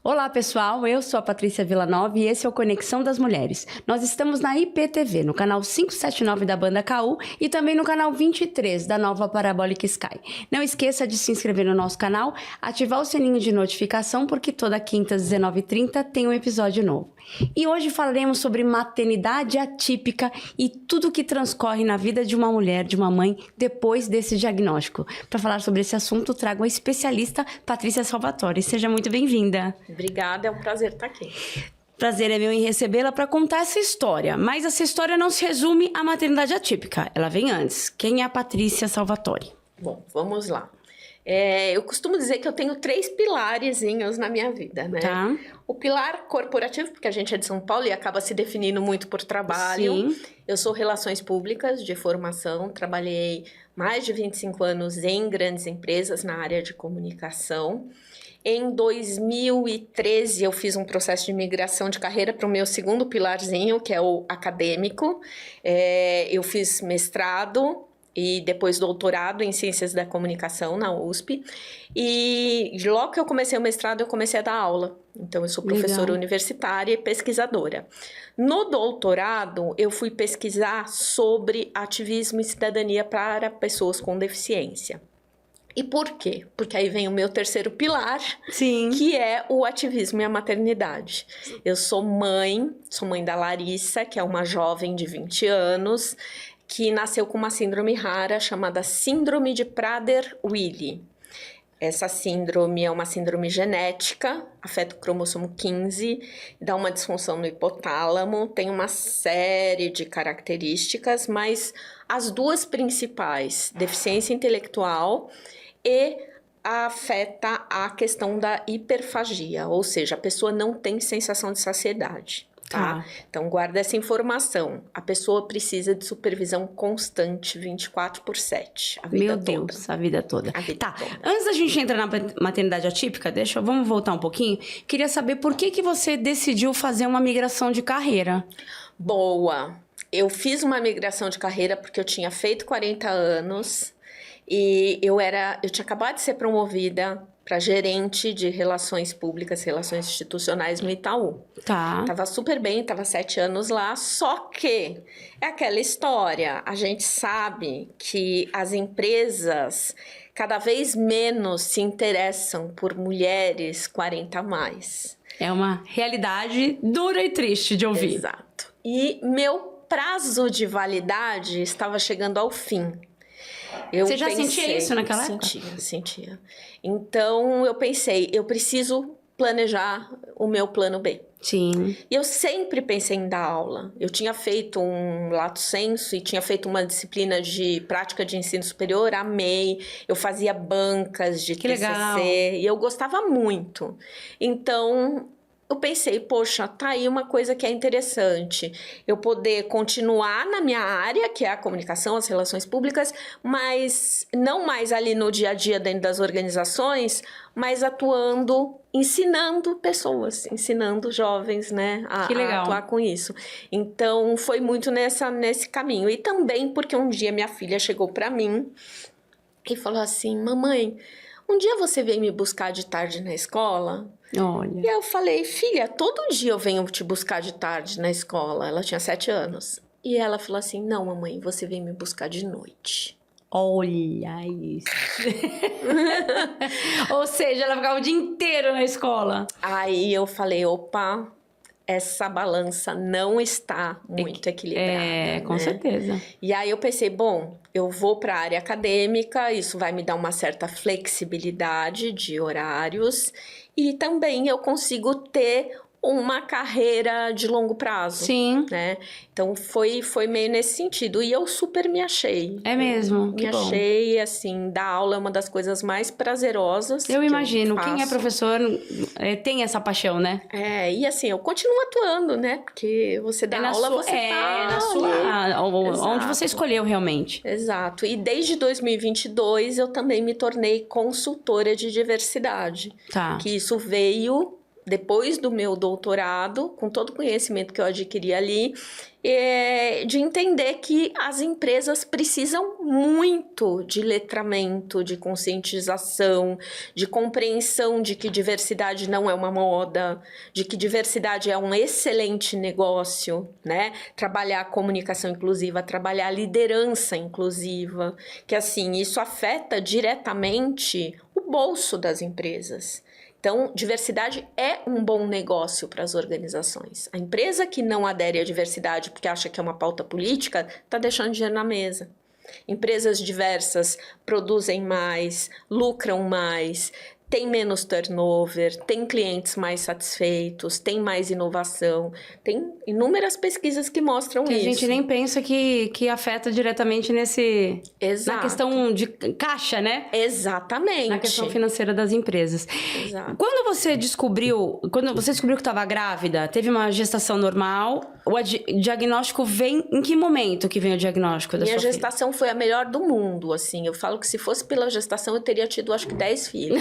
Olá pessoal, eu sou a Patrícia Villanova e esse é o Conexão das Mulheres. Nós estamos na IPTV, no canal 579 da Banda KU e também no canal 23 da Nova Parabolic Sky. Não esqueça de se inscrever no nosso canal, ativar o sininho de notificação porque toda quinta às 19h30 tem um episódio novo. E hoje falaremos sobre maternidade atípica e tudo que transcorre na vida de uma mulher, de uma mãe, depois desse diagnóstico. Para falar sobre esse assunto, trago a especialista Patrícia Salvatore. Seja muito bem-vinda. Obrigada, é um prazer estar aqui. Prazer é meu em recebê-la para contar essa história. Mas essa história não se resume à maternidade atípica. Ela vem antes. Quem é a Patrícia Salvatore? Bom, vamos lá. Eu costumo dizer que eu tenho 3 pilarezinhos na minha vida, né? Tá. O pilar corporativo, porque a gente é de São Paulo e acaba se definindo muito por trabalho. Sim. Eu sou relações públicas de formação, trabalhei mais de 25 anos em grandes empresas na área de comunicação. Em 2013, eu fiz um processo de migração de carreira para o meu segundo pilarzinho, que é o acadêmico. Eu fiz mestrado e depois doutorado em Ciências da Comunicação na USP. E logo que eu comecei o mestrado, eu comecei a dar aula. Então, eu sou professora universitária e pesquisadora. No doutorado, eu fui pesquisar sobre ativismo e cidadania para pessoas com deficiência. E por quê? Porque aí vem o meu terceiro pilar, Sim. Que é o ativismo e a maternidade. Eu sou mãe da Larissa, que é uma jovem de 20 anos, que nasceu com uma síndrome rara chamada Síndrome de Prader-Willi. Essa síndrome é uma síndrome genética, afeta o cromossomo 15, dá uma disfunção no hipotálamo, tem uma série de características, mas as duas principais, deficiência intelectual e afeta a questão da hiperfagia, ou seja, a pessoa não tem sensação de saciedade. Tá? Então, guarda essa informação. A pessoa precisa de supervisão constante, 24/7. A vida Meu toda. Deus, a vida toda. A vida toda. Antes da gente entrar na maternidade atípica, vamos voltar um pouquinho. Queria saber por que você decidiu fazer uma migração de carreira. Boa! Eu fiz uma migração de carreira porque eu tinha feito 40 anos e eu tinha acabado de ser promovida para gerente de relações públicas, relações institucionais no Itaú. Tá. Tava super bem, tava 7 anos lá, só que é aquela história, a gente sabe que as empresas cada vez menos se interessam por mulheres 40 a mais. É uma realidade dura e triste de ouvir. Exato. E meu prazo de validade estava chegando ao fim. Você já sentia isso naquela época? Sentia. Então, eu pensei, eu preciso planejar o meu plano B. Sim. E eu sempre pensei em dar aula. Eu tinha feito um lato sensu e tinha feito uma disciplina de prática de ensino superior, amei. Eu fazia bancas de TCC legal. E eu gostava muito. Então, eu pensei, poxa, tá aí uma coisa que é interessante. Eu poder continuar na minha área, que é a comunicação, as relações públicas, mas não mais ali no dia a dia dentro das organizações, mas atuando, ensinando pessoas, ensinando jovens, né, a atuar com isso. Então, foi muito nesse caminho. E também porque um dia minha filha chegou para mim e falou assim, mamãe, um dia você vem me buscar de tarde na escola? Olha. E aí eu falei, filha, todo dia eu venho te buscar de tarde na escola. Ela tinha 7 anos. E ela falou assim, não, mamãe, você vem me buscar de noite. Olha isso. Ou seja, ela ficava o dia inteiro na escola. Aí eu falei, opa, essa balança não está muito equilibrada. Com certeza. E aí eu pensei, bom, eu vou para a área acadêmica, isso vai me dar uma certa flexibilidade de horários e também eu consigo ter uma carreira de longo prazo. Sim. Né? Então, foi meio nesse sentido. E eu super me achei. É mesmo? Me achei, assim, dar aula é uma das coisas mais prazerosas. Eu imagino. Quem é professor tem essa paixão, né? E assim, eu continuo atuando, né? Porque você dá aula, você tá na sua... Onde você escolheu, realmente. Exato. E desde 2022, eu também me tornei consultora de diversidade. Tá. Que isso veio depois do meu doutorado, com todo o conhecimento que eu adquiri ali, de entender que as empresas precisam muito de letramento, de conscientização, de compreensão de que diversidade não é uma moda, de que diversidade é um excelente negócio, né? Trabalhar a comunicação inclusiva, trabalhar a liderança inclusiva, que assim, isso afeta diretamente o bolso das empresas. Então, diversidade é um bom negócio para as organizações. A empresa que não adere à diversidade porque acha que é uma pauta política, está deixando dinheiro na mesa. Empresas diversas produzem mais, lucram mais, tem menos turnover, tem clientes mais satisfeitos, tem mais inovação. Tem inúmeras pesquisas que mostram que isso. A gente nem pensa que afeta diretamente na questão de caixa, né? Exatamente. Na questão financeira das empresas. Exato. Quando você descobriu que estava grávida, teve uma gestação normal, o diagnóstico vem... Em que momento que vem o diagnóstico da sua filha? Minha gestação foi a melhor do mundo, assim. Eu falo que se fosse pela gestação, eu teria tido, acho que 10 filhos.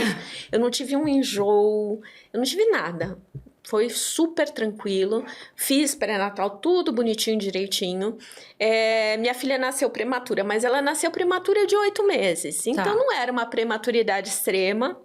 Eu não tive um enjoo, eu não tive nada. Foi super tranquilo. Fiz pré-natal tudo bonitinho, direitinho. Minha filha nasceu prematura, mas ela nasceu prematura de 8 meses. Então, não era uma prematuridade extrema.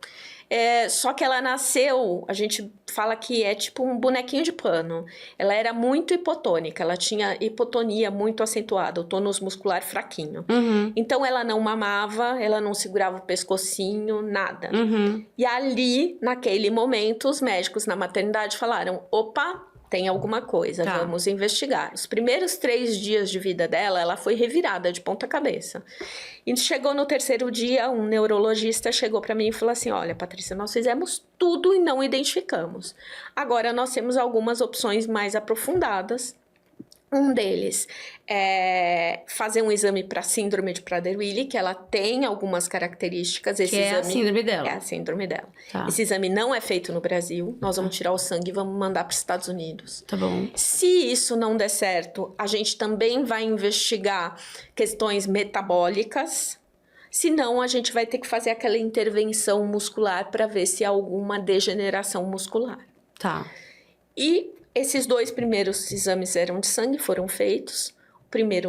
Só que ela nasceu, a gente fala que é tipo um bonequinho de pano. Ela era muito hipotônica, ela tinha hipotonia muito acentuada, o tônus muscular fraquinho. Uhum. Então, ela não mamava, ela não segurava o pescocinho, nada. Uhum. E ali, naquele momento, os médicos na maternidade falaram, opa, tem alguma coisa, vamos investigar. Os primeiros 3 dias de vida dela, ela foi revirada de ponta cabeça. E chegou no 3º dia, um neurologista chegou para mim e falou assim, olha, Patrícia, nós fizemos tudo e não identificamos. Agora, nós temos algumas opções mais aprofundadas. Um deles é fazer um exame para síndrome de Prader-Willi, que ela tem algumas características. Esse exame é a síndrome dela. É a síndrome dela. Tá. Esse exame não é feito no Brasil. Nós vamos tirar o sangue e vamos mandar para os Estados Unidos. Tá bom. Se isso não der certo, a gente também vai investigar questões metabólicas. Senão, a gente vai ter que fazer aquela intervenção muscular para ver se há alguma degeneração muscular. Tá. E esses 2 primeiros exames eram de sangue, foram feitos.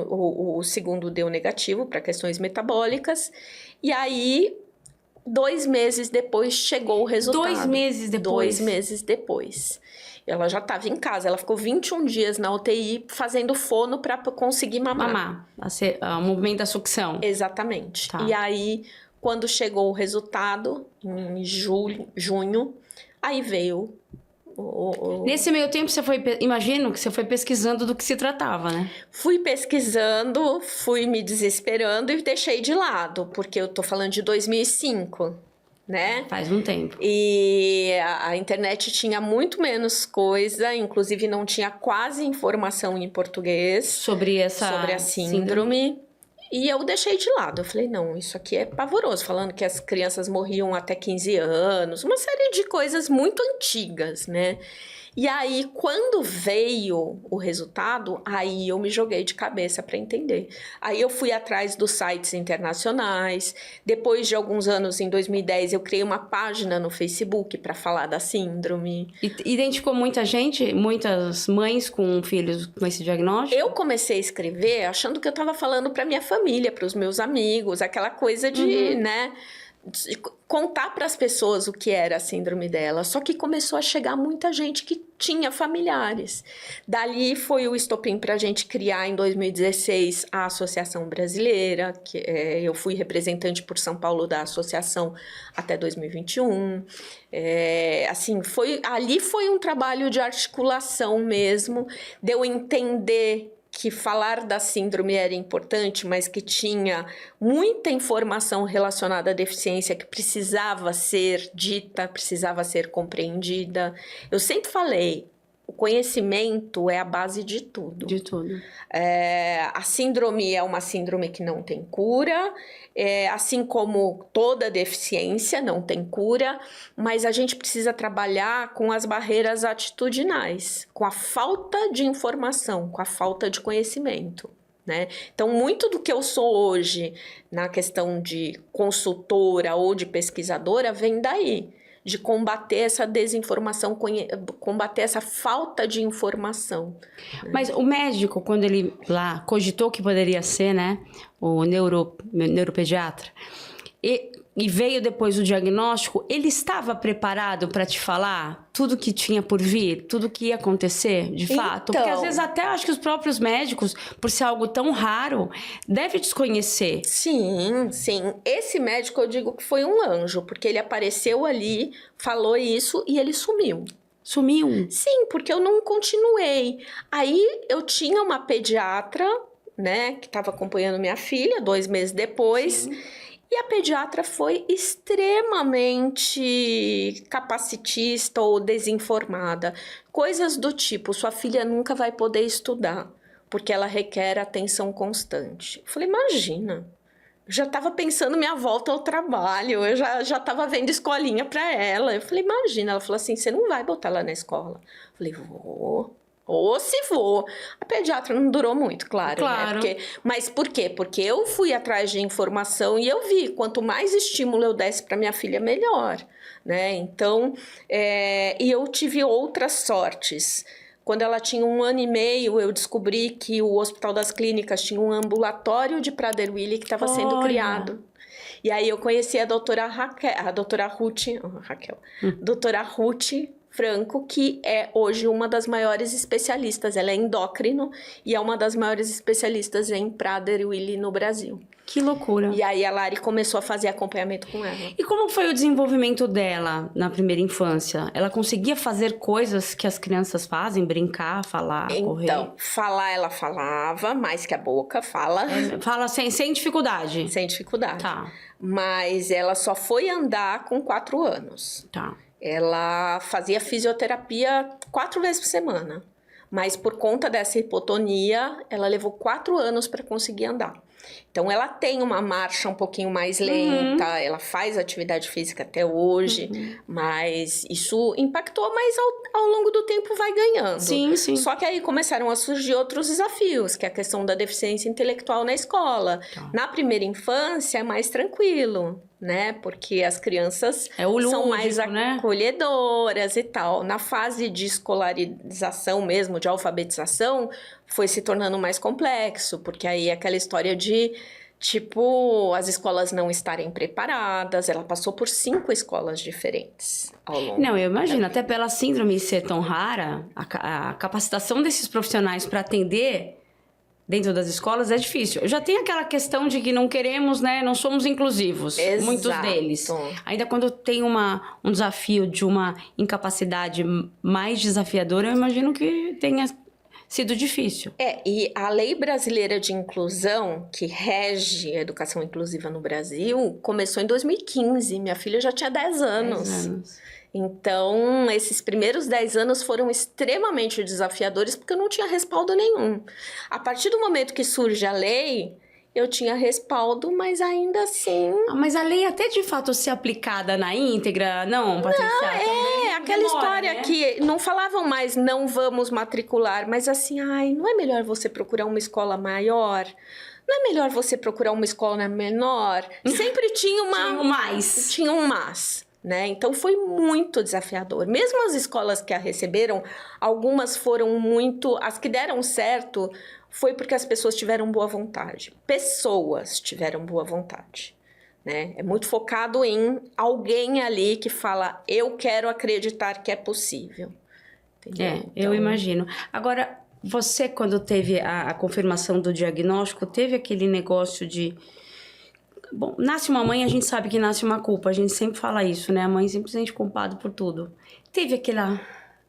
O segundo deu negativo para questões metabólicas. E aí, 2 meses depois, chegou o resultado. 2 meses depois? 2 meses depois. Ela já estava em casa. Ela ficou 21 dias na UTI fazendo fono para conseguir mamar. O movimento da sucção. Exatamente. Tá. E aí, quando chegou o resultado, em junho, aí veio... Nesse meio tempo, imagino que você foi pesquisando do que se tratava, né? Fui pesquisando, fui me desesperando e deixei de lado, porque eu tô falando de 2005, né? Faz um tempo. E a internet tinha muito menos coisa, inclusive não tinha quase informação em português sobre a síndrome. E eu deixei de lado. Eu falei, não, isso aqui é pavoroso. Falando que as crianças morriam até 15 anos. Uma série de coisas muito antigas, né? E aí, quando veio o resultado, aí eu me joguei de cabeça para entender. Aí eu fui atrás dos sites internacionais. Depois de alguns anos, em 2010, eu criei uma página no Facebook para falar da síndrome. Identificou muita gente, muitas mães com filhos com esse diagnóstico? Eu comecei a escrever achando que eu estava falando para minha família, para os meus amigos, aquela coisa de, né... de contar para as pessoas o que era a síndrome dela. Só que começou a chegar muita gente que tinha familiares. Dali foi o estopim para a gente criar, em 2016, a Associação Brasileira, que eu fui representante por São Paulo da associação até 2021. Ali foi um trabalho de articulação mesmo, de eu entender que falar da síndrome era importante, mas que tinha muita informação relacionada à deficiência que precisava ser dita, precisava ser compreendida. Eu sempre falei, o conhecimento é a base de tudo. De tudo. A síndrome é uma síndrome que não tem cura, assim como toda deficiência não tem cura, mas a gente precisa trabalhar com as barreiras atitudinais, com a falta de informação, com a falta de conhecimento, né? Então, muito do que eu sou hoje na questão de consultora ou de pesquisadora vem daí. de combater essa desinformação, combater essa falta de informação. Mas o médico, quando ele lá cogitou que poderia ser, né, o neuropediatra, e veio depois o diagnóstico, ele estava preparado para te falar tudo que tinha por vir, tudo que ia acontecer, de fato? Porque às vezes até acho que os próprios médicos, por ser algo tão raro, devem desconhecer. Sim, sim. Esse médico eu digo que foi um anjo, porque ele apareceu ali, falou isso e ele sumiu. Sumiu? Sim, porque eu não continuei. Aí eu tinha uma pediatra, né, que estava acompanhando minha filha 2 meses depois. Sim. E a pediatra foi extremamente capacitista ou desinformada. Coisas do tipo, sua filha nunca vai poder estudar, porque ela requer atenção constante. Eu falei, imagina, já estava pensando minha volta ao trabalho, eu já estava vendo escolinha para ela. Eu falei, imagina, ela falou assim, você não vai botar ela na escola? Eu falei, vou. Ou se vou. A pediatra não durou muito, claro. Né? Mas por quê? Porque eu fui atrás de informação e eu vi, quanto mais estímulo eu desse para minha filha, melhor. Né? Então, e eu tive outras sortes. Quando ela tinha 1 ano e meio, eu descobri que o Hospital das Clínicas tinha um ambulatório de Prader-Willi que estava sendo criado. E aí eu conheci a doutora doutora Ruth Franco, que é hoje uma das maiores especialistas. Ela é endócrino e é uma das maiores especialistas em Prader-Willi no Brasil. Que loucura. E aí a Lari começou a fazer acompanhamento com ela. E como foi o desenvolvimento dela na primeira infância? Ela conseguia fazer coisas que as crianças fazem? Brincar, falar, correr? Então, falar ela falava, mais que a boca, fala. Fala sem dificuldade? Sem dificuldade. Tá. Mas ela só foi andar com 4 anos. Tá. Ela fazia fisioterapia 4 vezes por semana. Mas por conta dessa hipotonia, ela levou 4 anos para conseguir andar. Então, ela tem uma marcha um pouquinho mais lenta, ela faz atividade física até hoje, mas isso impactou, mas ao longo do tempo vai ganhando. Sim, sim. Só que aí começaram a surgir outros desafios, que é a questão da deficiência intelectual na escola. Tá. Na primeira infância é mais tranquilo, né? Porque as crianças são mais acolhedoras, né? E tal. Na fase de escolarização mesmo, de alfabetização, foi se tornando mais complexo, porque aí aquela história de, tipo, as escolas não estarem preparadas. Ela passou por 5 escolas diferentes ao longo. Não, eu imagino, até pela síndrome ser tão rara, a capacitação desses profissionais para atender dentro das escolas é difícil. Já tem aquela questão de que não queremos, né? Não somos inclusivos. Exato. Muitos deles. Ainda quando tem um desafio de uma incapacidade mais desafiadora, eu imagino que tenha sido difícil. E a Lei Brasileira de Inclusão, que rege a educação inclusiva no Brasil, começou em 2015. Minha filha já tinha 10 anos. 10 anos. Então, esses primeiros 10 anos foram extremamente desafiadores, porque eu não tinha respaldo nenhum. A partir do momento que surge a lei, eu tinha respaldo, mas ainda assim... Mas a lei até de fato ser aplicada na íntegra, não, Patrícia? Não, aquela história, né? Que não falavam mais não vamos matricular, mas assim, não é melhor você procurar uma escola maior? Não é melhor você procurar uma escola menor? Sempre tinha Tinha um mas. Né? Então foi muito desafiador. Mesmo as escolas que a receberam, algumas foram muito... As que deram certo foi porque as pessoas tiveram boa vontade. Pessoas tiveram boa vontade. Né? É muito focado em alguém ali que fala, eu quero acreditar que é possível. Entendeu? Então, eu imagino. Agora, você quando teve a confirmação do diagnóstico, teve aquele negócio de... Bom, nasce uma mãe, a gente sabe que nasce uma culpa. A gente sempre fala isso, né? A mãe sempre se sente culpada por tudo. Teve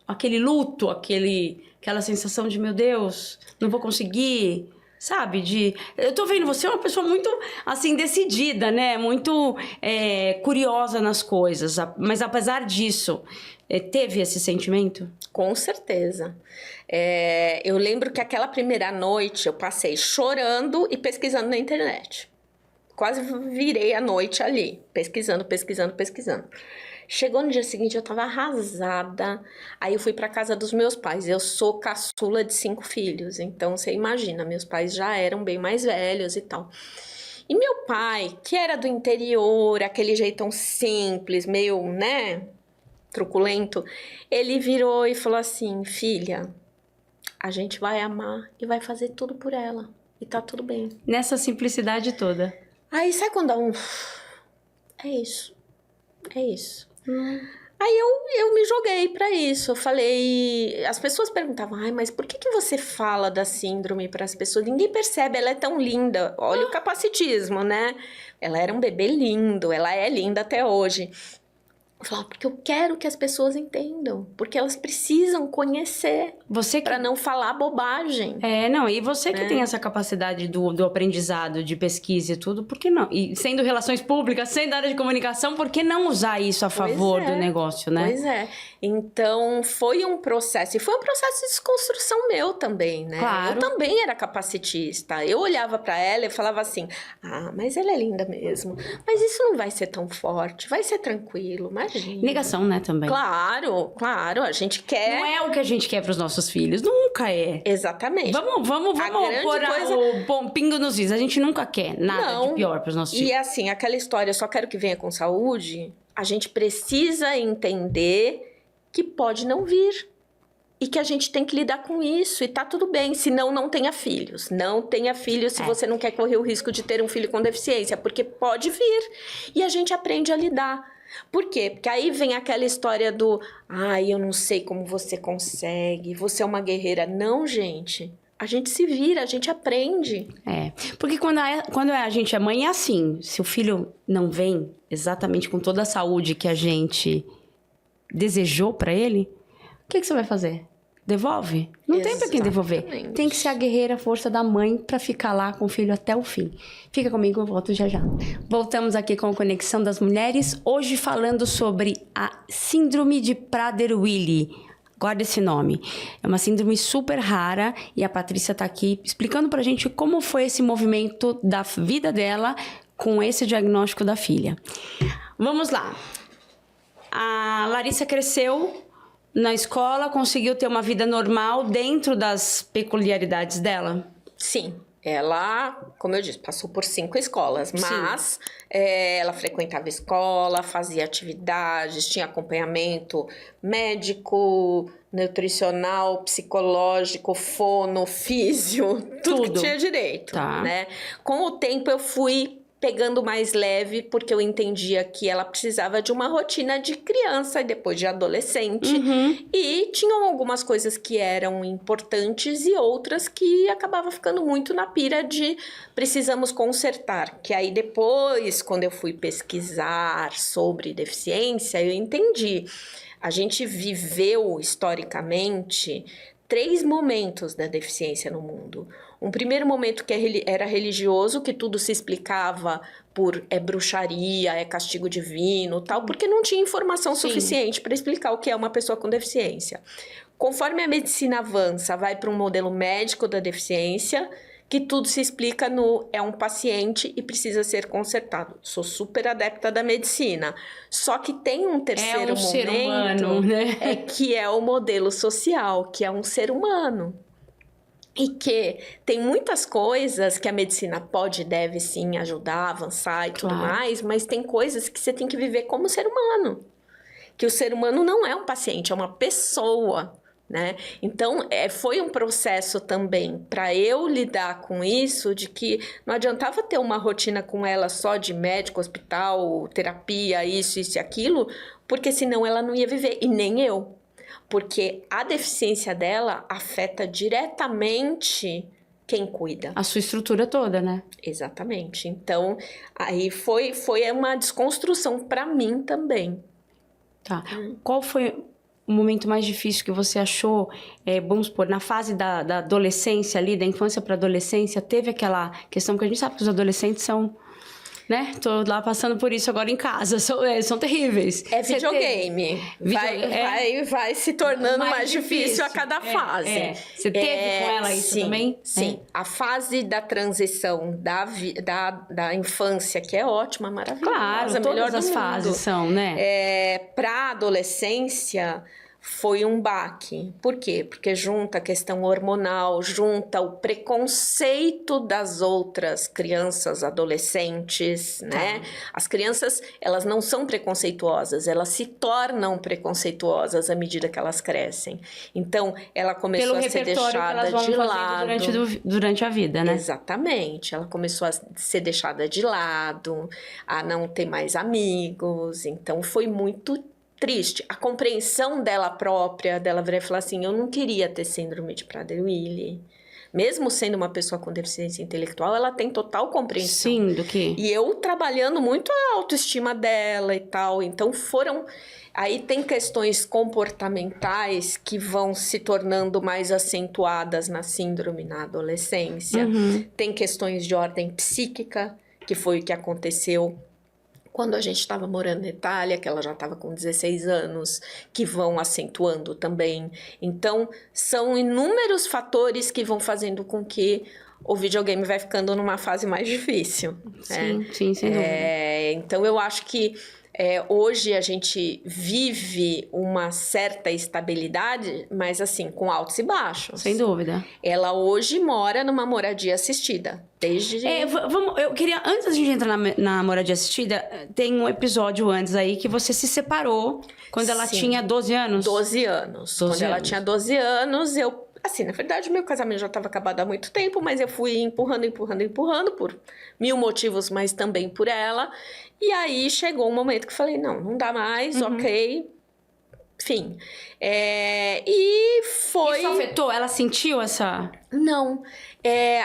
aquele luto, aquela sensação de, meu Deus, não vou conseguir, sabe? Eu tô vendo você é uma pessoa muito, assim, decidida, né? Muito curiosa nas coisas. Mas apesar disso, teve esse sentimento? Com certeza. Eu lembro que aquela primeira noite eu passei chorando e pesquisando na internet. Quase virei a noite ali, pesquisando. Chegou no dia seguinte, eu tava arrasada. Aí eu fui pra casa dos meus pais. Eu sou caçula de 5 filhos. Então, você imagina, meus pais já eram bem mais velhos e tal. E meu pai, que era do interior, aquele jeitão simples, meio, né? truculento, ele virou e falou assim, filha, a gente vai amar e vai fazer tudo por ela. E tá tudo bem. Nessa simplicidade toda. Aí sabe quando dá um... É isso. É isso. Aí eu me joguei pra isso. Eu falei... As pessoas perguntavam, ai, mas por que você fala da síndrome pras pessoas? Ninguém percebe, ela é tão linda. Olha o capacitismo, né? Ela era um bebê lindo, ela é linda até hoje. Eu falava, porque eu quero que as pessoas entendam. Porque elas precisam conhecer. Você que... Pra não falar bobagem. Não, e você que tem essa capacidade do aprendizado, de pesquisa e tudo, por que não? E sendo relações públicas, sendo área de comunicação, por que não usar isso a favor do negócio, né? Pois é. Então, foi um processo. E foi um processo de desconstrução meu também, né? Claro. Eu também era capacitista. Eu olhava pra ela e falava assim, mas ela é linda mesmo. Mas isso não vai ser tão forte. Vai ser tranquilo, imagina. Negação, né, também. Claro, claro. A gente quer... Não é o que a gente quer pros nossos filhos. Nunca é. Exatamente. Vamos pôr o pingo nos is. A gente nunca quer nada de pior pros nossos filhos. E assim, aquela história, eu só quero que venha com saúde, a gente precisa entender que pode não vir. E que a gente tem que lidar com isso. E tá tudo bem. Senão, não tenha filhos. Não tenha filhos se você não quer correr o risco de ter um filho com deficiência. Porque pode vir. E a gente aprende a lidar. Por quê? Porque aí vem aquela história do... eu não sei como você consegue. Você é uma guerreira. Não, gente. A gente se vira, a gente aprende. Porque quando a gente é mãe, é assim. Se o filho não vem exatamente com toda a saúde que a gente desejou pra ele, o que você vai fazer? Devolve? Não tem pra quem devolver. Tem que ser a guerreira, a força da mãe pra ficar lá com o filho até o fim. Fica comigo, eu volto já já. Voltamos aqui com a Conexão das Mulheres, hoje falando sobre a Síndrome de Prader-Willi. Guarda esse nome. É uma síndrome super rara e a Patrícia tá aqui explicando pra gente como foi esse movimento da vida dela com esse diagnóstico da filha. Vamos lá. A Larissa cresceu na escola, conseguiu ter uma vida normal dentro das peculiaridades dela? Sim. Ela, como eu disse, passou por 5 escolas, mas ela frequentava escola, fazia atividades, tinha acompanhamento médico, nutricional, psicológico, fono, físio, tudo que tinha direito, né? Com o tempo eu fui pegando mais leve, porque eu entendia que ela precisava de uma rotina de criança e depois de adolescente. E tinham algumas coisas que eram importantes e outras que acabava ficando muito na pira de precisamos consertar. Que aí depois, quando eu fui pesquisar sobre deficiência, eu entendi. A gente viveu historicamente 3 momentos da deficiência no mundo. Um primeiro momento que era religioso, que tudo se explicava por bruxaria, castigo divino, tal, porque não tinha informação suficiente para explicar o que é uma pessoa com deficiência. Conforme a medicina avança, vai para um modelo médico da deficiência, que tudo se explica é um paciente e precisa ser consertado. Sou super adepta da medicina. Só que tem um terceiro momento, ser humano, né? Que é o modelo social, que é um ser humano. E que tem muitas coisas que a medicina pode e deve sim ajudar, avançar e tudo mais, mas tem coisas que você tem que viver como ser humano. Que o ser humano não é um paciente, é uma pessoa, né? Então, foi um processo também para eu lidar com isso, de que não adiantava ter uma rotina com ela só de médico, hospital, terapia, isso e aquilo, porque senão ela não ia viver, e nem eu. Porque a deficiência dela afeta diretamente quem cuida. A sua estrutura toda, né? Exatamente. Então, aí foi uma desconstrução para mim também. Tá. Qual foi o momento mais difícil que você achou, vamos supor, na fase da adolescência ali, da infância para adolescência, teve aquela questão que a gente sabe que os adolescentes são... né? Tô lá passando por isso agora em casa. São terríveis. Videogame. Vai se tornando mais difícil a cada fase. Você teve com ela isso também? Sim. A fase da transição da infância, que é ótima, maravilhosa. Claro, todas as fases são, né? Pra adolescência, foi um baque. Por quê? Porque junta a questão hormonal, junta o preconceito das outras crianças, adolescentes, né? As crianças, elas não são preconceituosas, elas se tornam preconceituosas à medida que elas crescem. Então, ela começou a ser deixada de lado. Durante a vida, né? Exatamente. Ela começou a ser deixada de lado, a não ter mais amigos. Então, foi muito triste. A compreensão dela própria, dela virar e falar assim, eu não queria ter síndrome de Prader-Willi. Mesmo sendo uma pessoa com deficiência intelectual, ela tem total compreensão. Sim, do quê? E eu trabalhando muito a autoestima dela e tal. Então foram... Aí tem questões comportamentais que vão se tornando mais acentuadas na síndrome na adolescência. Tem questões de ordem psíquica, que foi o que aconteceu quando a gente estava morando na Itália, que ela já estava com 16 anos, que vão acentuando também. Então, são inúmeros fatores que vão fazendo com que o videogame vai ficando numa fase mais difícil. Sim, sim, sem dúvida. Então, eu acho que hoje a gente vive uma certa estabilidade, mas assim, com altos e baixos. Sem dúvida. Ela hoje mora numa moradia assistida. Desde... eu queria, antes da gente entrar na moradia assistida, tem um episódio antes aí que você se separou quando ela tinha 12 anos. 12 anos. Quando ela tinha 12 anos, eu... Assim, na verdade, meu casamento já estava acabado há muito tempo, mas eu fui empurrando por mil motivos, mas também por ela. E aí, chegou um momento que eu falei, não dá mais, ok. Enfim. E foi... Isso afetou? Ela sentiu essa... Não.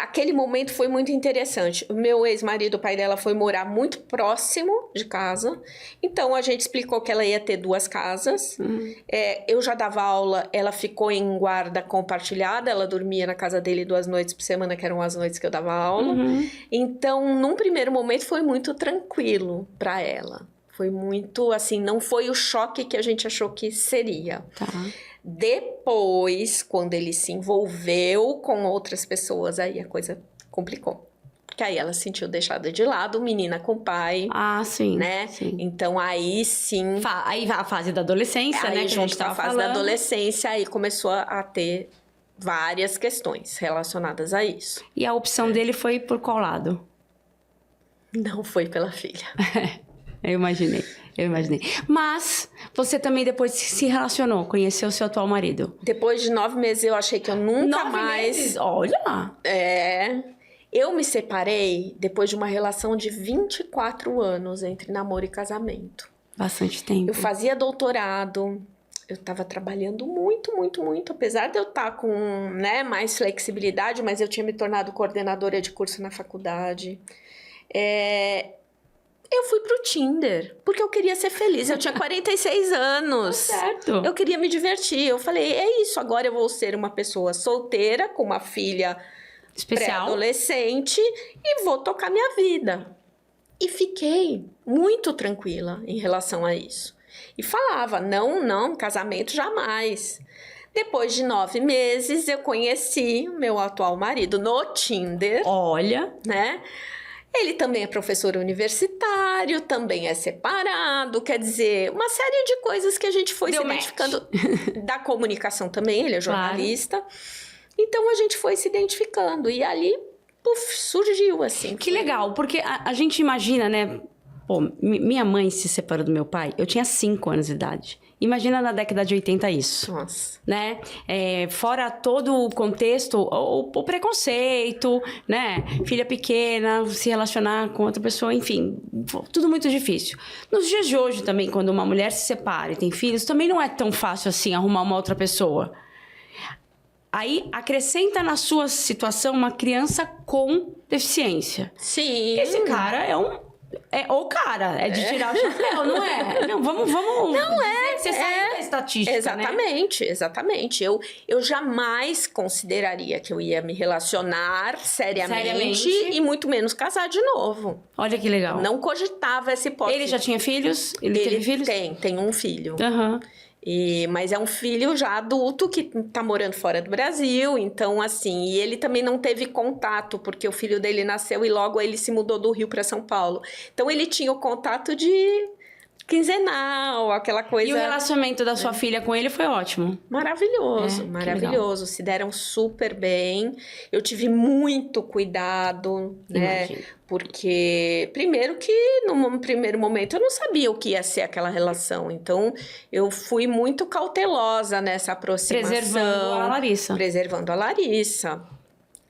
Aquele momento foi muito interessante. O meu ex-marido, o pai dela, foi morar muito próximo de casa. Então, a gente explicou que ela ia ter 2 casas. Eu já dava aula, ela ficou em guarda compartilhada. Ela dormia na casa dele 2 noites por semana, que eram as noites que eu dava aula. Então, num primeiro momento, foi muito tranquilo para ela. Foi muito, assim, não foi o choque que a gente achou que seria. Tá. Depois, quando ele se envolveu com outras pessoas, aí a coisa complicou. Porque aí ela se sentiu deixada de lado, menina com pai. Ah, sim. Né? Sim. Então, aí sim... Aí vai a fase da adolescência, aí, né? Que junto a gente com a tava fase falando. da adolescência, aí começou a ter várias questões relacionadas a isso. E a opção dele foi por qual lado? Não foi pela filha. Eu imaginei. Mas você também depois se relacionou, conheceu o seu atual marido. Depois de 9 meses eu achei que eu nunca 9 mais... meses? Olha! Eu me separei depois de uma relação de 24 anos entre namoro e casamento. Bastante tempo. Eu fazia doutorado, eu estava trabalhando muito, apesar de eu estar com, né, mais flexibilidade, mas eu tinha me tornado coordenadora de curso na faculdade. Eu fui pro Tinder, porque eu queria ser feliz. Eu tinha 46 anos. Certo. Eu queria me divertir. Eu falei, é isso, agora eu vou ser uma pessoa solteira, com uma filha especial, pré-adolescente, e vou tocar minha vida. E fiquei muito tranquila em relação a isso. E falava, não, casamento jamais. Depois de 9 meses, eu conheci o meu atual marido no Tinder. Olha, né? Ele também é professor universitário, também é separado, quer dizer, uma série de coisas que a gente foi se identificando. Da comunicação também, ele é jornalista. Claro. Então, a gente foi se identificando e ali, surgiu assim. Que legal, porque a gente imagina, né? Pô, minha mãe se separou do meu pai, eu tinha 5 anos de idade. Imagina na década de 80 isso. Nossa. Né? Fora todo o contexto, o preconceito, né? Filha pequena, se relacionar com outra pessoa, enfim, tudo muito difícil. Nos dias de hoje também, quando uma mulher se separa e tem filhos, também não é tão fácil assim arrumar uma outra pessoa. Aí acrescenta na sua situação uma criança com deficiência. Sim. Esse cara é de tirar o chapéu, não é? Não, vamos. Não é. Você sabe da estatística, Exatamente. Eu jamais consideraria que eu ia me relacionar seriamente e muito menos casar de novo. Olha que legal. Eu não cogitava essa hipótese. Ele já tinha filhos? Ele teve filhos? Tem um filho. Aham. Mas é um filho já adulto que tá morando fora do Brasil, então assim, e ele também não teve contato, porque o filho dele nasceu e logo ele se mudou do Rio para São Paulo. Então ele tinha o contato de quinzenal, aquela coisa... E o relacionamento da sua filha com ele foi ótimo? Maravilhoso, Que maravilhoso. Se deram super bem. Eu tive muito cuidado, né? Imagino. Porque, primeiro que no primeiro momento eu não sabia o que ia ser aquela relação. Então, eu fui muito cautelosa nessa aproximação. Preservando a Larissa. Preservando a Larissa.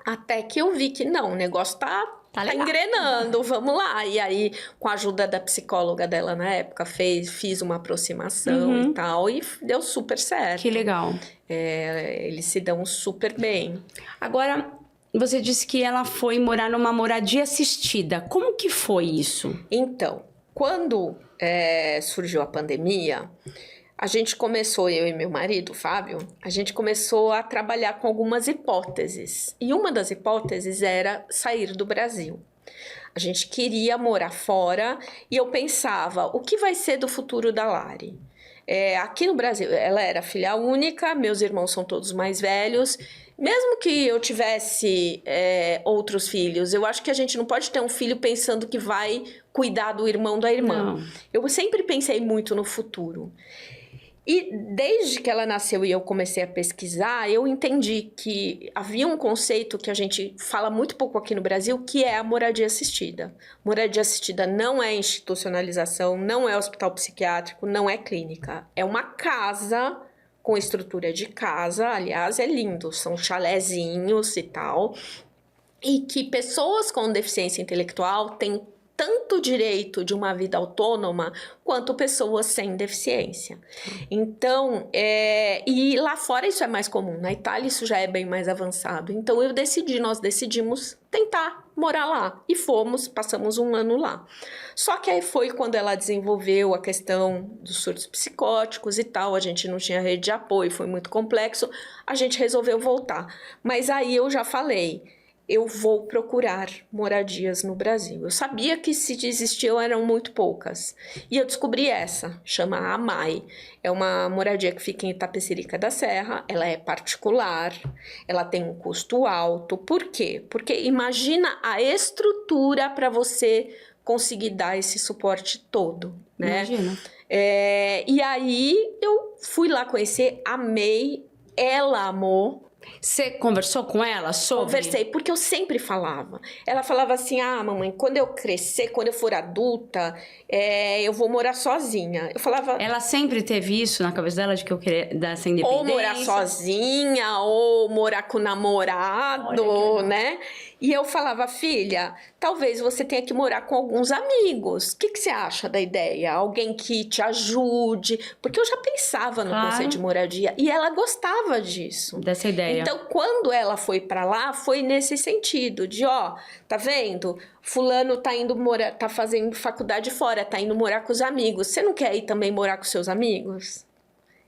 Até que eu vi que não, o negócio tá legal. engrenando, vamos lá. E aí, com a ajuda da psicóloga dela na época, fiz uma aproximação e tal, e deu super certo. Que legal. Eles se dão super bem. Agora, você disse que ela foi morar numa moradia assistida. Como que foi isso? Então, quando surgiu a pandemia, a gente começou, eu e meu marido, Fábio, a gente começou a trabalhar com algumas hipóteses. E uma das hipóteses era sair do Brasil. A gente queria morar fora e eu pensava, o que vai ser do futuro da Lari? Aqui no Brasil, ela era filha única, meus irmãos são todos mais velhos. Mesmo que eu tivesse outros filhos, eu acho que a gente não pode ter um filho pensando que vai cuidar do irmão da irmã. Não. Eu sempre pensei muito no futuro. E desde que ela nasceu e eu comecei a pesquisar, eu entendi que havia um conceito que a gente fala muito pouco aqui no Brasil, que é a moradia assistida. Moradia assistida não é institucionalização, não é hospital psiquiátrico, não é clínica. É uma casa com estrutura de casa, aliás, é lindo, são chalezinhos e tal. E que pessoas com deficiência intelectual têm tanto direito de uma vida autônoma quanto pessoas sem deficiência. Então, e lá fora isso é mais comum, na Itália isso já é bem mais avançado. Então nós decidimos tentar morar lá e passamos um ano lá. Só que aí foi quando ela desenvolveu a questão dos surtos psicóticos e tal, a gente não tinha rede de apoio, foi muito complexo, a gente resolveu voltar. Mas aí eu já falei, eu vou procurar moradias no Brasil. Eu sabia que se existiam eram muito poucas. E eu descobri essa, chama Amai. É uma moradia que fica em Itapecerica da Serra, ela é particular, ela tem um custo alto. Por quê? Porque imagina a estrutura para você conseguir dar esse suporte todo, né? Imagina. E aí eu fui lá conhecer, amei, ela amou. Você conversou com ela sobre? Conversei, porque eu sempre falava. Ela falava assim, mamãe, quando eu crescer, quando eu for adulta, eu vou morar sozinha. Eu falava... Ela sempre teve isso na cabeça dela, de que eu queria dar essa independência? Ou morar sozinha, ou morar com o namorado, né? E eu falava, filha, talvez você tenha que morar com alguns amigos. O que você acha da ideia? Alguém que te ajude? Porque eu já pensava no conceito de moradia. E ela gostava disso. Dessa ideia. Então, quando ela foi pra lá, foi nesse sentido. De, tá vendo? Fulano tá indo morar, tá fazendo faculdade fora, tá indo morar com os amigos. Você não quer ir também morar com seus amigos?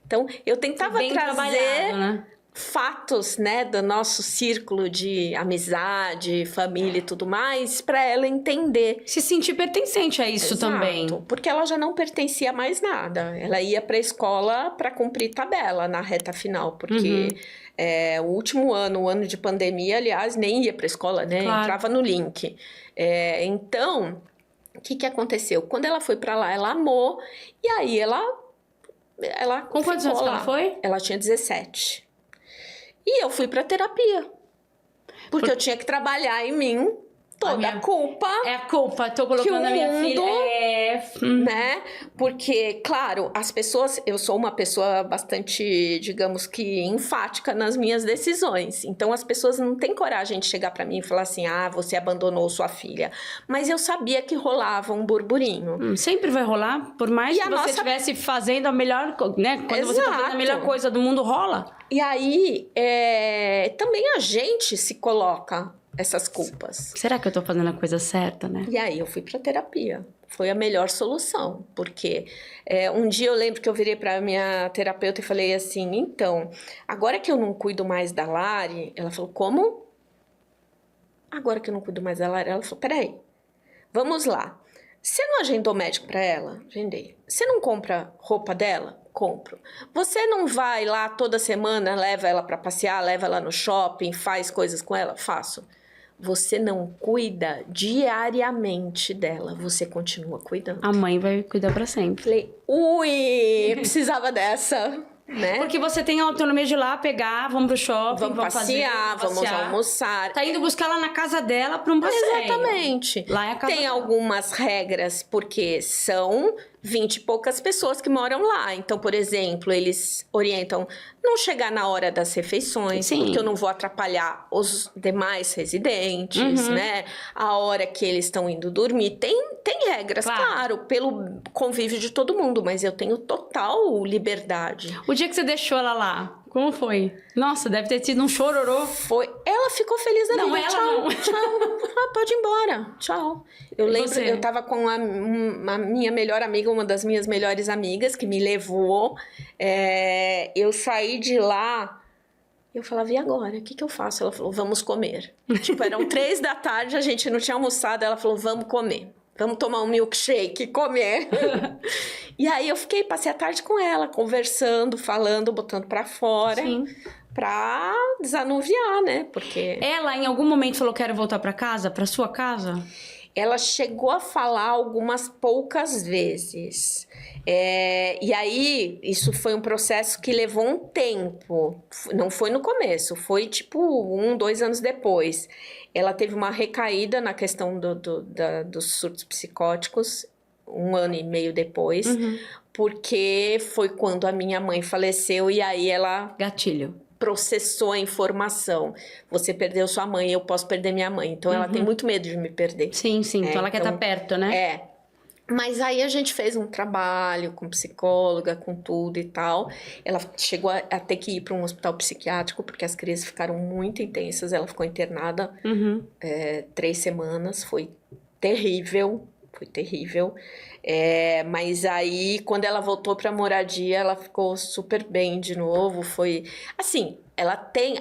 Então, eu tentava trazer... né? Fatos, né, do nosso círculo de amizade, família e tudo mais, para ela entender. Se sentir pertencente a isso. Exato, também. Porque ela já não pertencia a mais nada. Ela ia para a escola para cumprir tabela na reta final, porque o último ano, o ano de pandemia, aliás, nem ia para a escola, né? Claro. Entrava no link. Então, o que aconteceu? Quando ela foi para lá, ela amou, e aí ela com quantos anos ela foi? Ela tinha 17. E eu fui pra terapia. Porque eu tinha que trabalhar em mim toda a culpa. É a culpa, tô colocando a minha filha. Né? Porque, claro, as pessoas... Eu sou uma pessoa bastante, digamos que, enfática nas minhas decisões. Então, as pessoas não têm coragem de chegar pra mim e falar assim, você abandonou sua filha. Mas eu sabia que rolava um burburinho. Sempre vai rolar, por mais que você estivesse fazendo a melhor... né? Quando você tá fazendo a melhor coisa do mundo, rola. E aí, também a gente se coloca essas culpas. Será que eu tô fazendo a coisa certa, né? E aí eu fui pra terapia. Foi a melhor solução. Porque um dia eu lembro que eu virei pra minha terapeuta e falei assim, então, agora que eu não cuido mais da Lari... Ela falou, como? Agora que eu não cuido mais da Lari? Ela falou, peraí, vamos lá. Você não agendou médico pra ela? Agendei. Você não compra roupa dela? Compro. Você não vai lá toda semana, leva ela pra passear, leva ela no shopping, faz coisas com ela? Faço. você não cuida diariamente dela, você continua cuidando. A mãe vai cuidar pra sempre. Falei, ui, precisava dessa, né? Porque você tem a autonomia de ir lá, pegar, vamos pro shopping, Vamos passear, vamos almoçar. Tá indo buscar lá na casa dela pra um passeio. Exatamente. Lá é a casa Tem dela. algumas regras, porque são 20 e poucas pessoas que moram lá. Então, por exemplo, eles orientam não chegar na hora das refeições, Sim. porque eu não vou atrapalhar os demais residentes, né? A hora que eles estão indo dormir. Tem regras, claro, pelo convívio de todo mundo, mas eu tenho total liberdade. O dia que você deixou ela lá, como foi? Nossa, deve ter tido um chororô. Ela ficou feliz da vida. Não, ela tchau, não. tchau. Pode ir embora. Tchau. Eu lembro, você? eu tava com a minha melhor amiga, uma das minhas melhores amigas, que me levou. Eu saí de lá. Eu falava, e agora? O que eu faço? Ela falou, vamos comer. Tipo, eram 3 da tarde, a gente não tinha almoçado. Ela falou, vamos comer. Vamos tomar um milkshake e comer. E aí eu passei a tarde com ela, conversando, falando, botando pra fora. Sim. Pra desanuviar, né? Porque Ela, em algum momento, falou, quero voltar pra casa? Pra sua casa? ela chegou a falar algumas poucas vezes. E aí, isso foi um processo que levou um tempo. Não foi no começo, foi tipo 1, 2 anos depois. Ela teve uma recaída na questão dos surtos psicóticos, 1 ano e meio depois, porque foi quando a minha mãe faleceu e aí ela Gatilho. processou a informação. Você perdeu sua mãe, eu posso perder minha mãe. Então, ela tem muito medo de me perder. Sim. Então ela quer estar perto, né? Mas aí a gente fez um trabalho com psicóloga, com tudo e tal. Ela chegou a ter que ir para um hospital psiquiátrico, porque as crises ficaram muito intensas. Ela ficou internada 3 semanas. Foi terrível. Mas aí, quando ela voltou para moradia, ela ficou super bem de novo. Foi assim, ela tem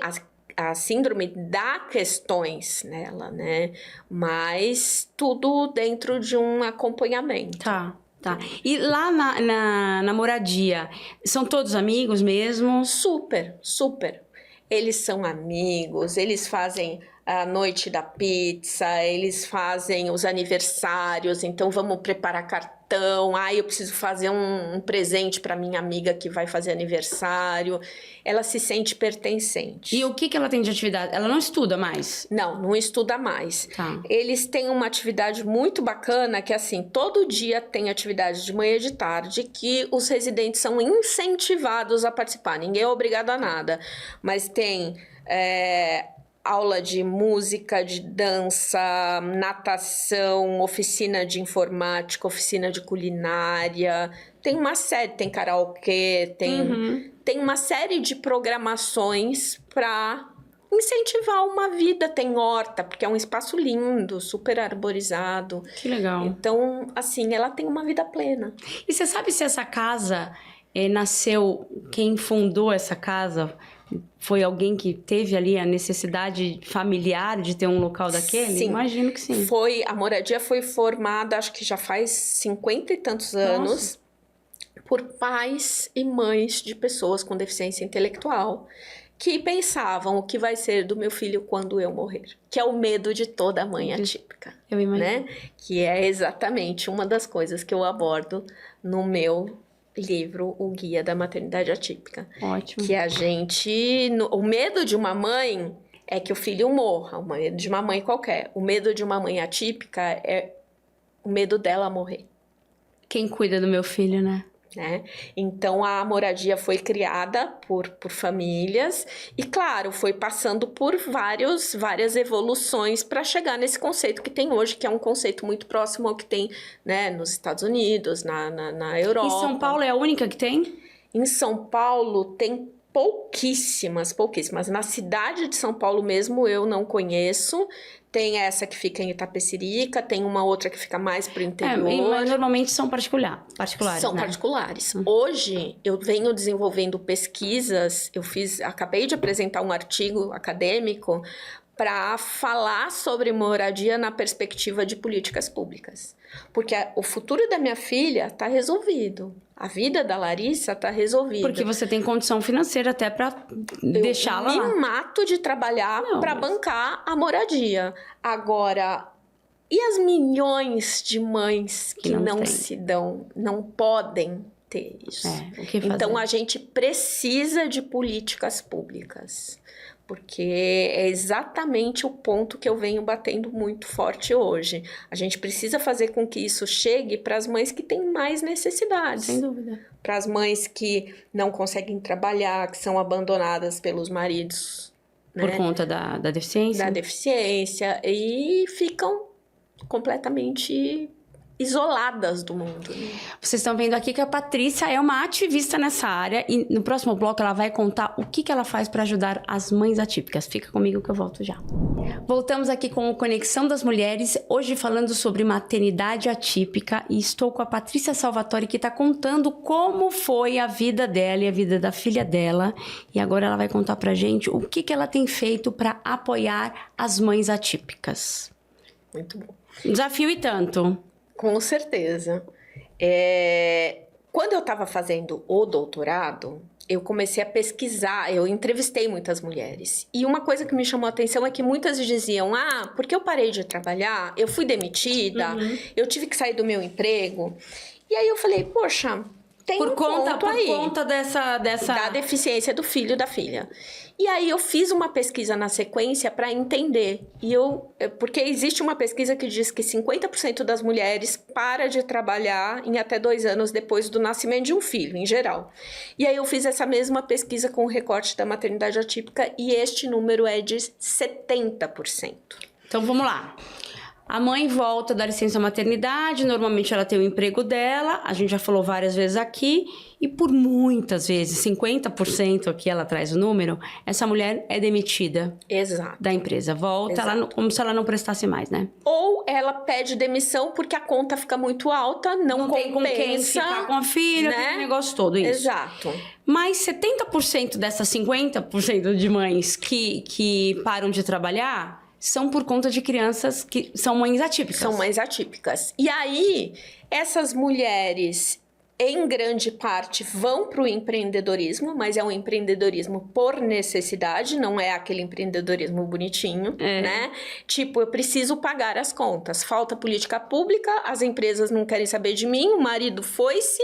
a síndrome dá questões nela, né? Mas tudo dentro de um acompanhamento. Tá. E lá na moradia, são todos amigos mesmo? Super. Eles são amigos, eles fazem a noite da pizza, eles fazem os aniversários, então vamos preparar cartão. Eu preciso fazer um presente para minha amiga que vai fazer aniversário. Ela se sente pertencente. E o que ela tem de atividade? Ela não estuda mais? Não estuda mais. Tá. Eles têm uma atividade muito bacana, que assim, todo dia tem atividade de manhã e de tarde, que os residentes são incentivados a participar. Ninguém é obrigado a nada. Mas tem aula de música, de dança, natação, oficina de informática, oficina de culinária. Tem uma série, tem karaokê, tem uma série de programações para incentivar uma vida. Tem horta, porque é um espaço lindo, super arborizado. Que legal. Então, assim, ela tem uma vida plena. E você sabe se essa casa nasceu, quem fundou essa casa foi alguém que teve ali a necessidade familiar de ter um local daquele? Sim. Imagino que sim. A moradia foi formada, acho que já faz 50 e tantos anos, por pais e mães de pessoas com deficiência intelectual que pensavam o que vai ser do meu filho quando eu morrer. Que é o medo de toda mãe atípica. Eu imagino. Né? Que é exatamente uma das coisas que eu abordo no meu livro, O Guia da Maternidade Atípica. Ótimo. Que o medo de uma mãe é que o filho morra, o medo de uma mãe qualquer. O medo de uma mãe atípica é o medo dela morrer. Quem cuida do meu filho, né? Então, a moradia foi criada por famílias e, claro, foi passando por várias evoluções para chegar nesse conceito que tem hoje, que é um conceito muito próximo ao que tem, né, nos Estados Unidos, na Europa. E São Paulo é a única que tem? Em São Paulo tem pouquíssimas. Na cidade de São Paulo mesmo eu não conheço. Tem essa que fica em Itapecerica, tem uma outra que fica mais pro interior. Mas normalmente são particulares, São né? particulares. Hoje, eu venho desenvolvendo pesquisas, acabei de apresentar um artigo acadêmico para falar sobre moradia na perspectiva de políticas públicas. Porque o futuro da minha filha está resolvido. A vida da Larissa está resolvida. Porque você tem condição financeira até para deixá-la lá. Eu me mato de trabalhar para bancar a moradia. Agora, e as milhões de mães que não se dão, não podem ter isso? O que fazer? Então, a gente precisa de políticas públicas. Porque é exatamente o ponto que eu venho batendo muito forte hoje. A gente precisa fazer com que isso chegue para as mães que têm mais necessidades. Sem dúvida. Para as mães que não conseguem trabalhar, que são abandonadas pelos maridos. Por conta da deficiência? Da deficiência. E ficam completamente isoladas do mundo. Vocês estão vendo aqui que a Patrícia é uma ativista nessa área e no próximo bloco ela vai contar o que ela faz para ajudar as mães atípicas. Fica comigo que eu volto já. Voltamos aqui com o Conexão das Mulheres, hoje falando sobre maternidade atípica e estou com a Patrícia Salvatore que está contando como foi a vida dela e a vida da filha dela e agora ela vai contar pra gente o que ela tem feito para apoiar as mães atípicas. Muito bom. Desafio e tanto. Com certeza. Quando eu estava fazendo o doutorado, eu comecei a pesquisar, eu entrevistei muitas mulheres. E uma coisa que me chamou a atenção é que muitas diziam, porque eu parei de trabalhar, eu fui demitida, eu tive que sair do meu emprego. E aí eu falei, poxa, tem por conta dessa... Da deficiência do filho e da filha. E aí eu fiz uma pesquisa na sequência para entender. Porque existe uma pesquisa que diz que 50% das mulheres para de trabalhar em até 2 anos depois do nascimento de um filho, em geral. E aí eu fiz essa mesma pesquisa com o recorte da maternidade atípica e este número é de 70%. Então vamos lá. A mãe volta da licença maternidade, normalmente ela tem o emprego dela, a gente já falou várias vezes aqui, e por muitas vezes, 50% aqui ela traz o número, essa mulher é demitida. Exato. Da empresa. Volta como se ela não prestasse mais, né? Ou ela pede demissão porque a conta fica muito alta, não compensa. Tem com quem ficar com a filha, né? Aquele negócio todo, isso. Exato. Mas 70% dessas 50% de mães que param de trabalhar... são por conta de crianças que são mães atípicas. São mães atípicas. E aí, essas mulheres, em grande parte, vão para o empreendedorismo, mas é um empreendedorismo por necessidade, não é aquele empreendedorismo bonitinho, né? Tipo, eu preciso pagar as contas, falta política pública, as empresas não querem saber de mim, o marido foi-se,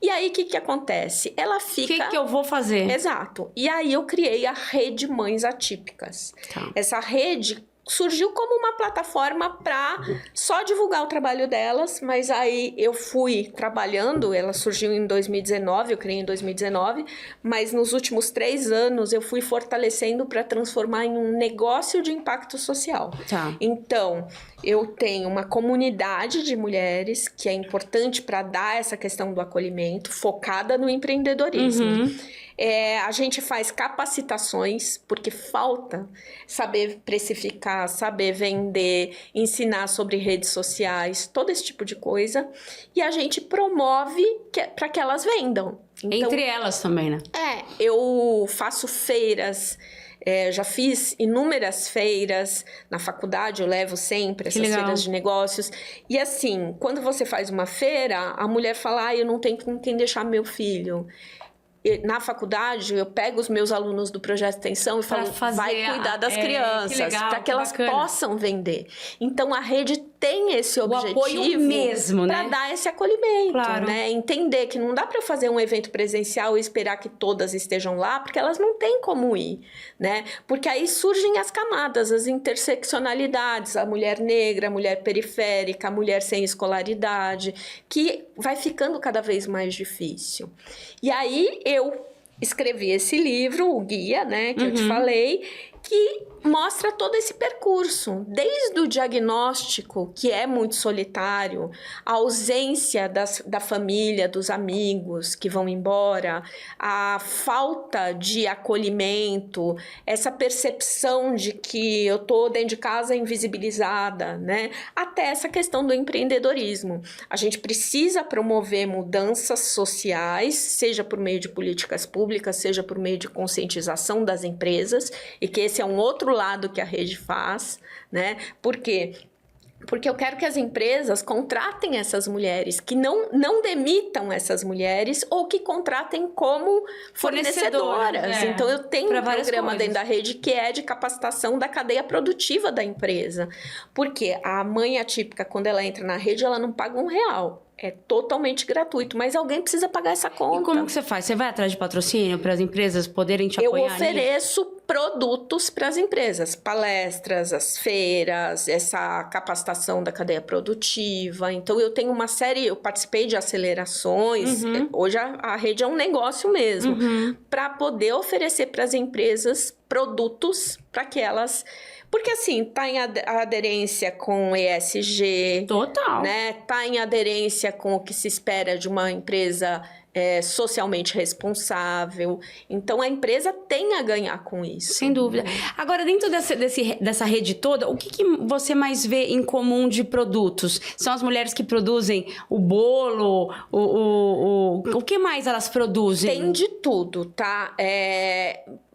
e aí o que acontece? Ela fica... O que eu vou fazer? Exato. E aí eu criei a Rede Mães Atípicas. Tá. Essa rede... surgiu como uma plataforma para só divulgar o trabalho delas, mas aí eu fui trabalhando, ela surgiu em 2019, eu criei em 2019, mas nos últimos 3 anos eu fui fortalecendo para transformar em um negócio de impacto social. Tá. Então, eu tenho uma comunidade de mulheres que é importante para dar essa questão do acolhimento, focada no empreendedorismo. A gente faz capacitações, porque falta saber precificar, saber vender, ensinar sobre redes sociais, todo esse tipo de coisa. E a gente promove para que elas vendam. Então, entre elas também, né? Eu faço feiras, já fiz inúmeras feiras na faculdade, eu levo sempre essas feiras de negócios. E assim, quando você faz uma feira, a mulher fala, eu não tenho com quem deixar meu filho. Na faculdade, eu pego os meus alunos do projeto de extensão e falo, vai cuidar das crianças, para que elas possam vender. Então, a rede tem esse objetivo, o apoio mesmo, para dar esse acolhimento, né? Entender que não dá para fazer um evento presencial e esperar que todas estejam lá, porque elas não têm como ir, né? Porque aí surgem as camadas, as interseccionalidades, a mulher negra, a mulher periférica, a mulher sem escolaridade, que vai ficando cada vez mais difícil. E aí eu escrevi esse livro, o guia, né, que eu te falei, que mostra todo esse percurso, desde o diagnóstico, que é muito solitário, a ausência da família, dos amigos que vão embora, a falta de acolhimento, essa percepção de que eu tô dentro de casa invisibilizada, né? Até essa questão do empreendedorismo. A gente precisa promover mudanças sociais, seja por meio de políticas públicas, seja por meio de conscientização das empresas, e que esse é um outro lado que a rede faz, né? Por quê? Porque eu quero que as empresas contratem essas mulheres, que não demitam essas mulheres ou que contratem como fornecedoras. Então, eu tenho um programa dentro da rede que é de capacitação da cadeia produtiva da empresa. Porque a mãe atípica, quando ela entra na rede, ela não paga R$1. É totalmente gratuito, mas alguém precisa pagar essa conta. E como que você faz? Você vai atrás de patrocínio para as empresas poderem te apoiar? Eu ofereço produtos para as empresas, palestras, as feiras, essa capacitação da cadeia produtiva. Então, eu tenho uma série, eu participei de acelerações. Hoje a rede é um negócio mesmo, para poder oferecer para as empresas produtos para que elas... Porque, assim, tá em aderência com ESG. Total. Né? Tá em aderência com o que se espera de uma empresa socialmente responsável. Então, a empresa tem a ganhar com isso. Sem dúvida. Agora, dentro dessa rede toda, o que você mais vê em comum de produtos? São as mulheres que produzem o bolo? O que mais elas produzem? Tem de tudo, tá?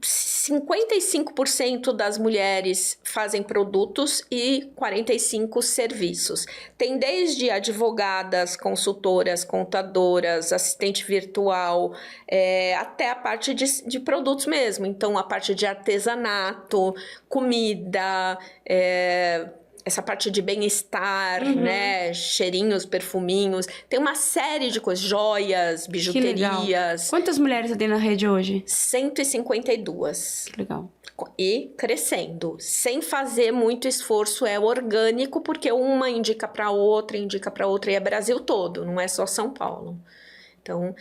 55% das mulheres fazem produtos e 45% serviços. Tem desde advogadas, consultoras, contadoras, assistente virtual, até a parte de produtos mesmo. Então, a parte de artesanato, comida, essa parte de bem-estar, né? Cheirinhos, perfuminhos. Tem uma série de coisas, joias, bijuterias. Quantas mulheres você tem na rede hoje? 152. Que legal. E crescendo, sem fazer muito esforço, é orgânico, porque uma indica para outra, e é Brasil todo, não é só São Paulo. Então,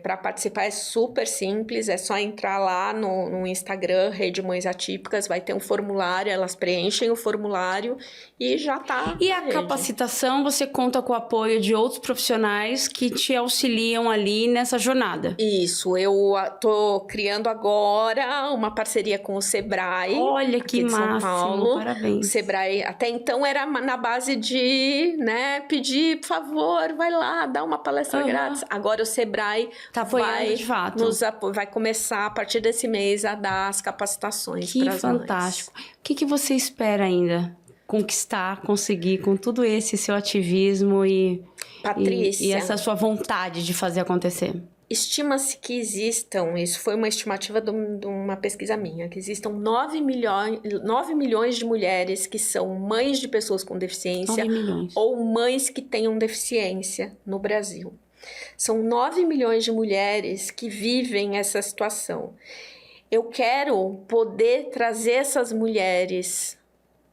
para participar é super simples, é só entrar lá no Instagram, Rede Mães Atípicas, vai ter um formulário, elas preenchem o formulário e já tá. E a capacitação, você conta com o apoio de outros profissionais que te auxiliam ali nessa jornada? Isso, eu tô criando agora uma parceria com o Sebrae. Olha que de São Paulo. Parabéns. O Sebrae, até então, era na base de, né, pedir, por favor, vai lá, dá uma palestra grátis. Agora o Sebrae tá apoiando de fato. Vai começar a partir desse mês a dar as capacitações para as mães. Que fantástico. O que você espera ainda conquistar, conseguir com tudo esse seu ativismo Patrícia, e essa sua vontade de fazer acontecer? Estima-se que existam, isso foi uma estimativa de uma pesquisa minha, que existam 9 milhões de mulheres que são mães de pessoas com deficiência ou mães que tenham deficiência no Brasil. São 9 milhões de mulheres que vivem essa situação. Eu quero poder trazer essas mulheres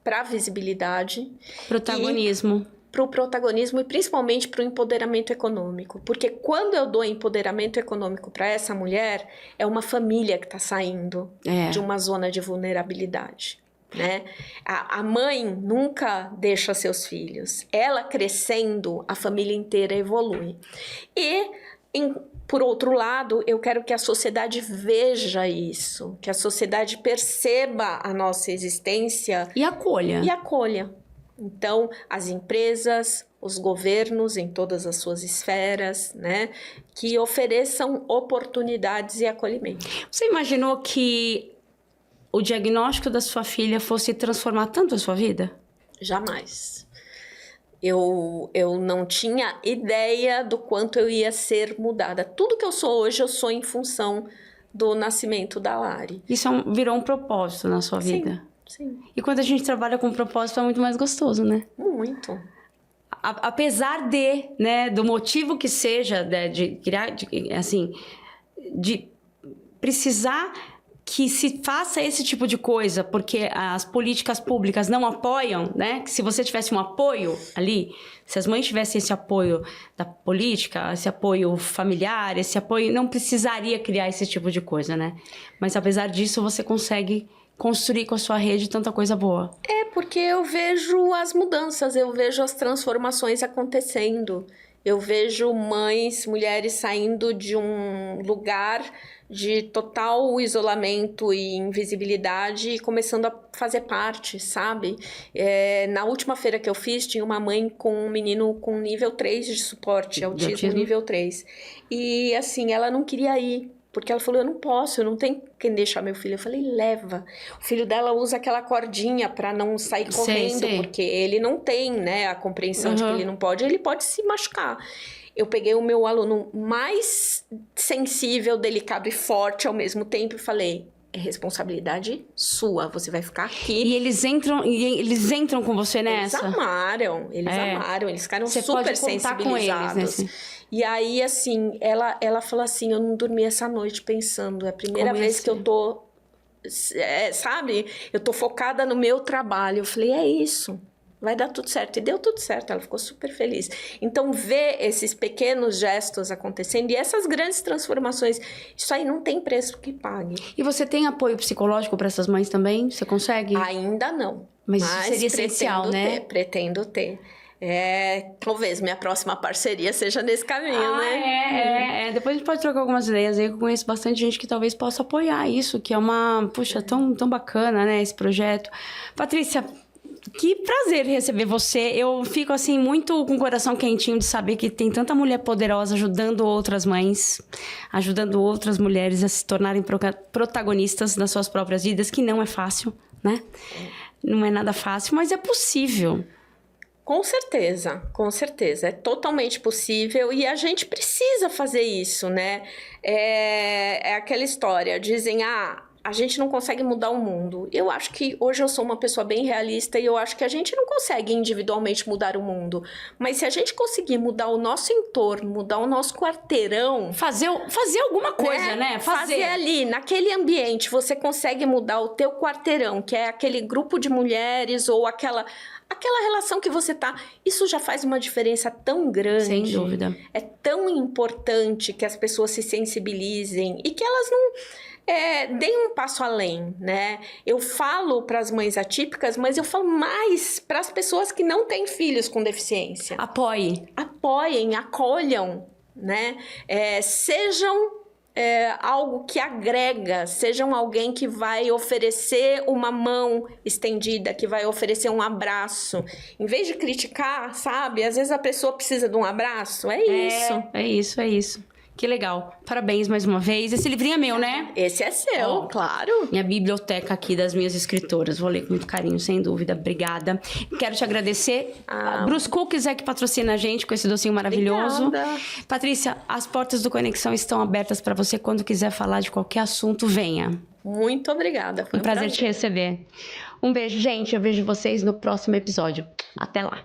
para a visibilidade. Protagonismo. Para o protagonismo e principalmente para o empoderamento econômico. Porque quando eu dou empoderamento econômico para essa mulher, é uma família que está saindo de uma zona de vulnerabilidade. Né? A mãe nunca deixa seus filhos. Ela crescendo, a família inteira evolui. E, por outro lado, eu quero que a sociedade veja isso. Que a sociedade perceba a nossa existência. E acolha. Então, as empresas, os governos em todas as suas esferas, né? Que ofereçam oportunidades e acolhimento. Você imaginou que o diagnóstico da sua filha fosse transformar tanto a sua vida? Jamais. Eu não tinha ideia do quanto eu ia ser mudada. Tudo que eu sou hoje, eu sou em função do nascimento da Lari. Isso virou um propósito na sua vida? Sim. E quando a gente trabalha com propósito, é muito mais gostoso, né? Muito. Apesar do motivo que seja, de precisar que se faça esse tipo de coisa, porque as políticas públicas não apoiam, né? Que se você tivesse um apoio ali, se as mães tivessem esse apoio da política, esse apoio familiar, esse apoio, não precisaria criar esse tipo de coisa, né? Mas apesar disso, você consegue construir com a sua rede tanta coisa boa. Porque eu vejo as mudanças, eu vejo as transformações acontecendo. Eu vejo mulheres saindo de um lugar de total isolamento e invisibilidade e começando a fazer parte, sabe? Na última feira que eu fiz, tinha uma mãe com um menino com nível 3 de suporte, autismo nível 3. E, assim, ela não queria ir Porque ela falou, eu não posso, eu não tenho quem deixar meu filho. Eu falei, leva. O filho dela usa aquela cordinha pra não sair correndo, sei. porque ele não tem, né, a compreensão de que ele não pode, ele pode se machucar. Eu peguei o meu aluno mais sensível, delicado e forte ao mesmo tempo e falei, é responsabilidade sua, você vai ficar aqui. E eles entram com você nessa? Eles amaram, eles ficaram Você super pode contar com sensibilizados. eles nesse... E aí, assim, ela falou assim, eu não dormi essa noite pensando, é a primeira Como vez que eu tô, sabe? Eu tô focada no meu trabalho. Eu falei, é isso, vai dar tudo certo. E deu tudo certo, ela ficou super feliz. Então, ver esses pequenos gestos acontecendo e essas grandes transformações, isso aí não tem preço que pague. E você tem apoio psicológico para essas mães também? Você consegue? Ainda não. Mas isso seria essencial, né? Pretendo ter. Talvez minha próxima parceria seja nesse caminho, né? Depois a gente pode trocar algumas ideias aí, que eu conheço bastante gente que talvez possa apoiar isso, que é uma, puxa, tão bacana, né, esse projeto. Patrícia, que prazer receber você. Eu fico, assim, muito com o coração quentinho de saber que tem tanta mulher poderosa ajudando outras mães, ajudando outras mulheres a se tornarem protagonistas das suas próprias vidas, que não é fácil, né? Não é nada fácil, mas é possível. Com certeza. É totalmente possível e a gente precisa fazer isso, né? É aquela história, dizem, a gente não consegue mudar o mundo. Eu acho que hoje eu sou uma pessoa bem realista e eu acho que a gente não consegue individualmente mudar o mundo. Mas se a gente conseguir mudar o nosso entorno, mudar o nosso quarteirão... Fazer alguma coisa, né? Fazer ali, naquele ambiente, você consegue mudar o teu quarteirão, que é aquele grupo de mulheres ou aquela relação que você tá, isso já faz uma diferença tão grande. Sem dúvida. É tão importante que as pessoas se sensibilizem e que elas não deem um passo além, né? Eu falo para as mães atípicas, mas eu falo mais para as pessoas que não têm filhos com deficiência. Apoiem, acolham, né? Sejam algo que agrega, sejam alguém que vai oferecer uma mão estendida, que vai oferecer um abraço. Em vez de criticar, sabe? Às vezes a pessoa precisa de um abraço. É isso. Que legal. Parabéns mais uma vez. Esse livrinho é meu, né? Esse é seu, claro. Minha biblioteca aqui das minhas escritoras. Vou ler com muito carinho, sem dúvida. Obrigada. Quero te agradecer. Bruce Cookies é que patrocina a gente com esse docinho maravilhoso. Obrigada. Patrícia, as portas do Conexão estão abertas para você. Quando quiser falar de qualquer assunto, venha. Muito obrigada. Foi um prazer te receber. Um beijo, gente. Eu vejo vocês no próximo episódio. Até lá.